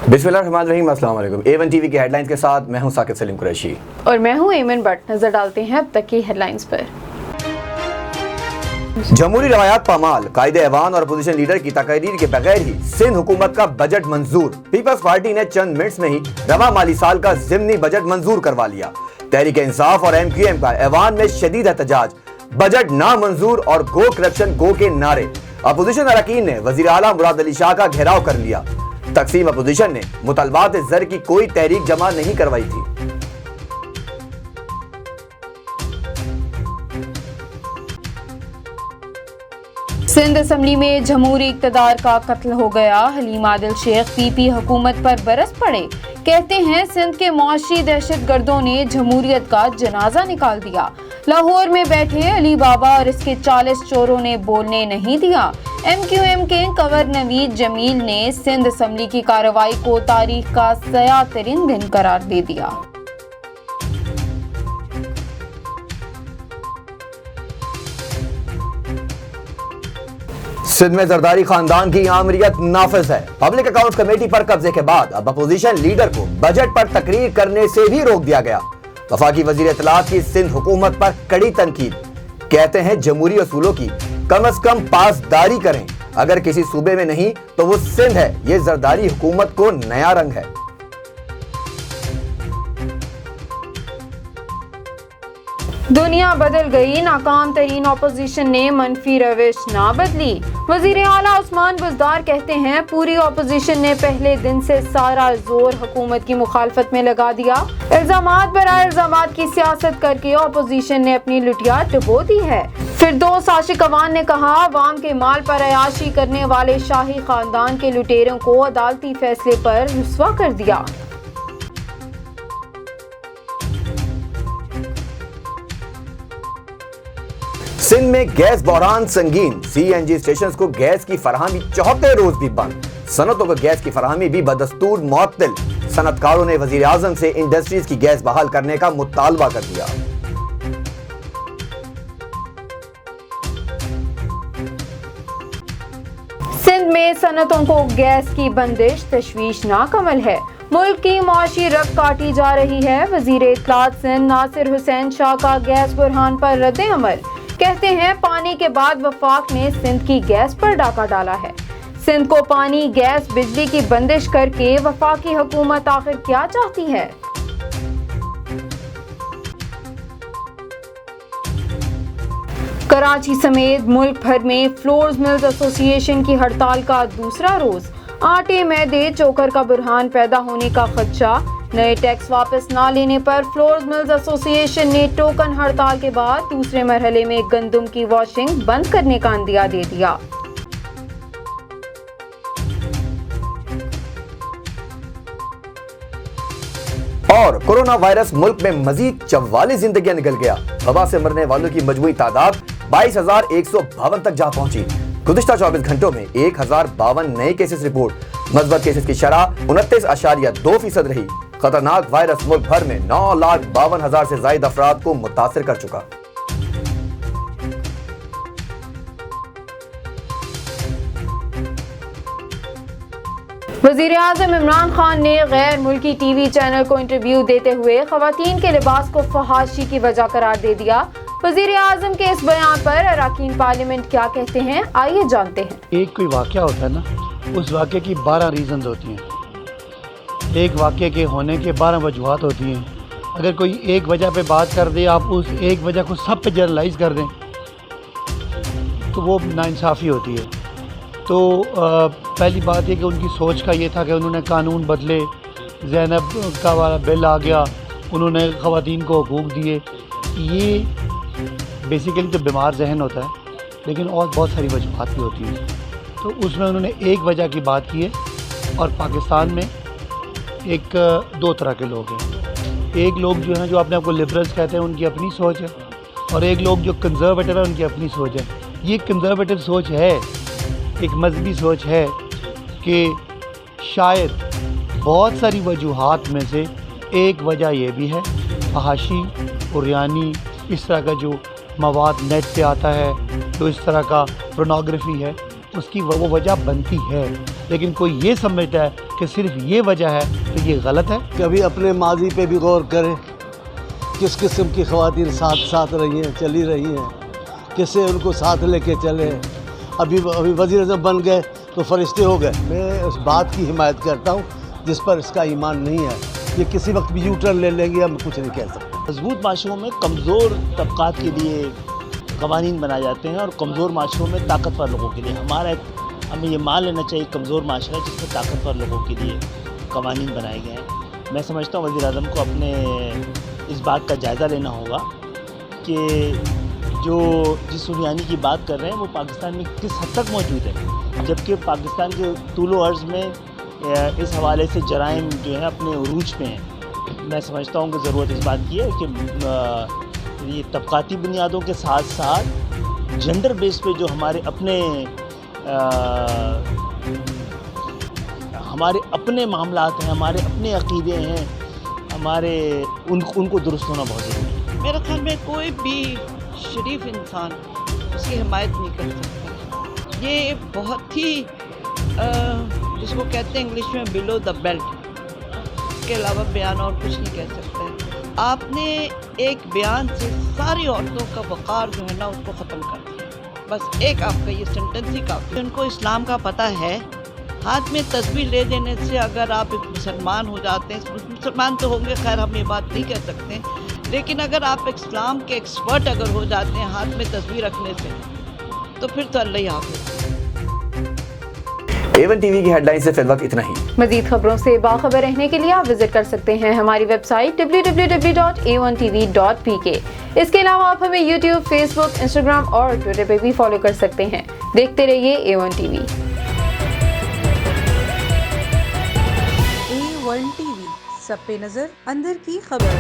बिस्मिल्लाहिर्रहमानिर्रहीम, अस्सलाम वालेकुम। A1 टीवी की हेडलाइंस के साथ मैं हूं साकिब सलीम कुरैशी और मैं हूं एमन बट। नजर डालते हैं अब तक की हेडलाइंस पर। जमहूरी रवायात पामाल, कायदे ऐवान और अपोजिशन लीडर की तकरीर के बगैर ही सिंध हुकूमत का बजट मंजूर। पीपल्स पार्टी ने चंद मिनट्स में ही रवा माली साल का ज़िमनी बजट मंजूर करवा लिया। तहरीक इंसाफ और MQM का ऐवान में शदीद एहतजाज, बजट ना मंजूर और गो करप्शन गो के नारे। अपोजिशन अरकान ने वजीर आला मुराद अली शाह का घेराव कर लिया। तकसीम अपोजिशन ने मुतालबात ज़र की कोई तहरीक जमा नहीं करवाई थी। सिंध असम्बली में जमहूरी इक़्तिदार का कत्ल हो गया। हलीम आदिल शेख PP हुकूमत पर बरस पड़े। कहते हैं सिंध के मुआशी दहशतगर्दों ने जमहूरियत का जनाजा निकाल दिया। लाहौर में बैठे अली बाबा और इसके 40 चोरों ने बोलने नहीं दिया। MQM के कंवर नवीद जमील ने सिंध असम्बली की कार्रवाई को तारीख का सयाह तरीन दिन करार दे दिया। सिंध में जरदारी खानदान की आमरीत नाफिज है। पब्लिक अकाउंट्स कमेटी पर कब्जे के बाद अब अपोजिशन लीडर को बजट पर तकरीर करने से भी रोक दिया गया। वफाकी वजीर इत्तलात की सिंध हुकूमत पर कड़ी तनकीद। कहते हैं जमहूरी असूलों की कम से कम पासदारी करें। अगर किसी सूबे में नहीं तो वो सिंध है। ये जरदारी हुकूमत को नया रंग है। दुनिया बदल गई, नाकाम तरीन अपोजिशन ने मनफी रविश ना बदली। वजीर आला उस्मान बुज़दार कहते हैं पूरी अपोजिशन ने पहले दिन से सारा जोर हुकूमत की मुखालफत में लगा दिया। इल्जामात बराए इल्जामात की सियासत करके अपोजिशन ने अपनी लुटिया डुबो दी है। फिरदौस आशिक अवान ने कहा अवाम के माल पर अयाशी करने वाले शाही खानदान के लुटेरों को अदालती फैसले पर रुस्वा कर दिया। सिंध में गैस बहरान संगीन। CNG स्टेशन को गैस की फराहमी 74 रोज भी बंद। सनतों को गैस की फराहमी भी बदस्तूर मुअत्तल। सनतकारों ने वजीर आजम से इंडस्ट्रीज की गैस बहाल करने का मुतालबा कर दिया। सिंध में सनतों को गैस की बंदिश तशवीशनाक अमल है। मुल्क की मुआशी रग काटी जा रही है। वजीर इत्तलात सिंध नासिर हुसैन शाह का गैस बुरहान पर रद्द अमल। कहते हैं पानी के बाद वफाक ने सिंध की गैस पर डाका डाला है। सिंध को पानी, गैस, बिजली की बंदिश करके वफाकी हुकूमत आखिर क्या चाहती है? कराची समेत मुल्क भर में फ्लोर्स मिल्स एसोसिएशन की हड़ताल का दूसरा रोज। आटे, मैदे, चोकर का बुरहान पैदा होने का खदशा। नए टैक्स वापस ना लेने पर फ्लोर्स मिल्स एसोसिएशन ने टोकन हड़ताल के बाद दूसरे मरहले में गंदम की वॉशिंग बंद करने का अंदिया दे दिया। और कोरोना वायरस मुल्क में मजीद 44 जिंदगियां निकल गया। वबा से मरने वालों की मजमूई तादाद 22,152 तक जा पहुंची। गुज़िश्ता 24 घंटों में 1052 नए केसेस रिपोर्ट। मज़बूत केसेस की शरह 29.2% रही। खतरनाक वायरस मुल्क भर में 9,52,000 से ज्यादा अफराद को मुतासिर कर चुका। वज़ीर आज़म इमरान खान ने गैर मुल्की TV चैनल को इंटरव्यू देते हुए खवातीन के लिबास को फहाशी की वजह करार दे दिया। वज़ीर आज़म के इस बयान पर अरकान पार्लियामेंट क्या कहते हैं, आइए जानते हैं। एक कोई वाक़या होता है ना, उस वाक़े की 12 रीज़न्स होती हैं। एक वाक़े के होने के 12 वजूहात होती हैं। अगर कोई एक वजह पे बात कर दे, आप उस एक वजह को सब पे जनरलाइज कर दें तो वो नाइंसाफ़ी होती है। तो पहली बात ये कि उनकी सोच का ये था कि उन्होंने कानून बदले, ज़ैनब का वाला बिल आ गया, उन्होंने ख़वातीन को हुकूक दिए। ये बेसिकली तो बीमार जहन होता है, लेकिन और बहुत सारी वजूहात भी होती हैं। तो उसमें उन्होंने एक वजह की बात की है। और पाकिस्तान में दो तरह के लोग हैं। एक लोग जो हैं जो अपने आप को लिबरल्स कहते हैं, उनकी अपनी सोच है, और एक लोग जो कंजर्वेटिव है, उनकी अपनी सोच है। ये कंजर्वेटिव सोच है, एक मजहबी सोच है कि शायद बहुत सारी वजूहात में से एक वजह ये भी है फहाशी, उर्यानी, इस तरह का जो मवाद नेट पे आता है, तो इस तरह का पोर्नोग्राफी है, اس کی وہ وجہ بنتی ہے، لیکن کوئی یہ سمجھتا ہے کہ صرف یہ وجہ ہے تو یہ غلط ہے۔ کبھی اپنے ماضی پہ بھی غور کریں، کس قسم کی خواتین ساتھ رہی ہیں، چلی رہی ہیں، کس سے ان کو ساتھ لے کے چلے۔ ابھی وزیر اعظم بن گئے تو فرشتے ہو گئے۔ میں اس بات کی حمایت کرتا ہوں جس پر اس کا ایمان نہیں ہے، یہ کسی وقت بھی یو ٹرن لے لیں گے، ہم کچھ نہیں کہہ سکتے۔ مضبوط معاشروں میں کمزور طبقات کے لیے قوانین بنائے جاتے ہیں اور کمزور معاشروں میں طاقتور لوگوں کے لیے۔ ہمیں یہ مان لینا چاہیے کمزور معاشرہ ہے جس میں طاقتور لوگوں کے لیے قوانین بنائے گئے ہیں۔ میں سمجھتا ہوں وزیر اعظم کو اپنے اس بات کا جائزہ لینا ہوگا کہ جس سلیانی کی بات کر رہے ہیں وہ پاکستان میں کس حد تک موجود ہے، جبکہ پاکستان کے طول و عرض میں اس حوالے سے جرائم جو ہیں اپنے عروج پہ ہیں۔ میں سمجھتا ہوں کہ ضرورت اس بات کی ہے کہ یہ طبقاتی بنیادوں کے ساتھ ساتھ جنڈر بیس پہ جو ہمارے اپنے معاملات ہیں، ہمارے اپنے عقیدے ہیں، ان کو درست ہونا بہت ضروری ہے۔ میرے خیال میں کوئی بھی شریف انسان اس کی حمایت نہیں کر سکتا۔ یہ بہت ہی جس کو کہتے ہیں انگلش میں بلو دا بیلٹ، اس کے علاوہ بیان اور کچھ نہیں کہہ سکتے۔ آپ نے ایک بیان سے ساری عورتوں کا وقار جو ہے نا اس کو ختم کر دیا۔ بس ایک آپ کا یہ سنٹنس ہی کافی۔ ان کو اسلام کا پتہ ہے، ہاتھ میں تسبیح لے دینے سے اگر آپ ایک مسلمان ہو جاتے ہیں، مسلمان تو ہوں گے، خیر ہم یہ بات نہیں کہہ سکتے، لیکن اگر آپ اسلام کے ایکسپرٹ اگر ہو جاتے ہیں ہاتھ میں تسبیح رکھنے سے، تو پھر تو اللہ ہی حافظ۔ A1 ٹی وی کی ہیڈ لائن سے فی الوقت اتنا ہی۔ مزید خبروں سے باخبر رہنے کے لیے آپ وزٹ کر سکتے ہیں ہماری ویب سائٹ www.a1tv.pk۔ اس کے علاوہ آپ ہمیں یوٹیوب، فیس بک، انسٹاگرام اور ٹویٹر پہ بھی فالو کر سکتے ہیں۔ دیکھتے رہیے A1 T V. A1 T V, سب پہ نظر، اندر کی خبر۔